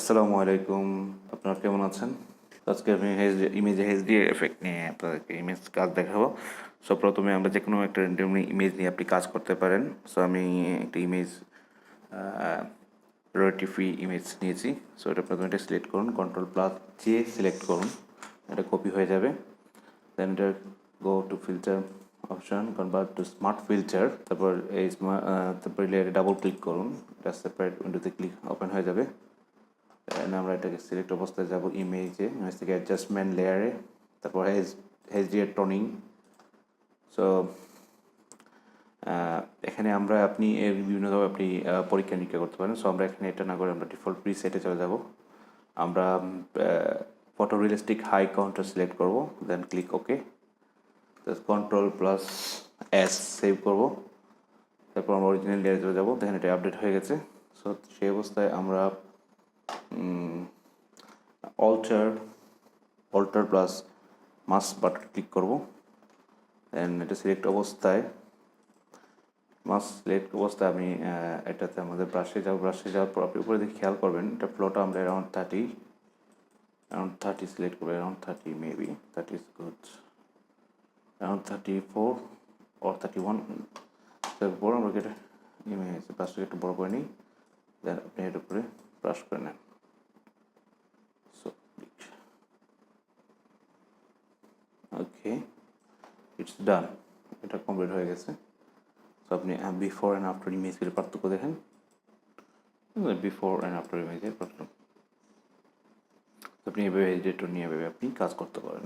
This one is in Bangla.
আসসালামু আলাইকুম, আপনারা কেমন আছেন? আজকে আমি ইমেজে HDR এফেক্ট নিয়ে আপনাদেরকে ইমেজ কাজ দেখাবো। সো প্রথমে আমরা যে কোনো একটা র্যান্ডম ইমেজ নিয়ে আপনি কাজ করতে পারেন। সো আমি একটা ইমেজ রয়্যালটি ফ্রি ইমেজ নিয়েছি। সো এটা প্রথমে এটা সিলেক্ট করুন, Ctrl+J সিলেক্ট করুন, এটা কপি হয়ে যাবে। দেন এটা go to filter option, convert to smart filter, তারপর তারপর লেয়ারে ডাবল ক্লিক করুন, এটা সেপারেট উইন্ডোতে ক্লিক ওপেন হয়ে যাবে। আমরা এটাকে সিলেক্ট অবস্থায় যাব ইমেজ থেকে অ্যাডজাস্টমেন্ট লেয়ারে, তারপর HDR টোনিং। সো এখানে আপনি বিভিন্নভাবে আপনি পরীক্ষা নিরীক্ষা করতে পারেন। সো আমরা এখানে এটা না করে আমরা ডিফল্ট প্রিসেটে চলে যাব। আমরা photo realistic high counter select করব, দেন ক্লিক ওকে, Ctrl+S সেভ করব, তারপর আমরা অরিজিনাল লেয়ারে চলে যাবো। দেখেন এটা আপডেট হয়ে গেছে। সো সেই অবস্থায় আমরা alter plus mask button click করব। দেন এটা সিলেক্ট অবস্থায় আমি এটাতে আমাদের ব্রাশে যাওয়ার পর আপনি উপরে দেখে খেয়াল করবেন, এটা ফ্লোটা আমরা অ্যারাউন্ড 30 সিলেক্ট করবো, around 30 maybe 30 is good, around 34 or 31। তারপর আমরা এটা ইমেজ ব্রাশটাকে একটু বড় করে নিই, দেন আপনি এর উপরে ব্রাশ করে নেন। ওকে, ইটস ডান, এটা কমপ্লিট হয়ে গেছে। তো আপনি বিফোর অ্যান্ড আফটার ইমেজের পার্থক্য দেখেন, বিফোর অ্যান্ড আফটার ইমেজের পার্থক্য। আপনি এভাবে এডিটর নিয়ে এভাবে আপনি কাজ করতে পারেন।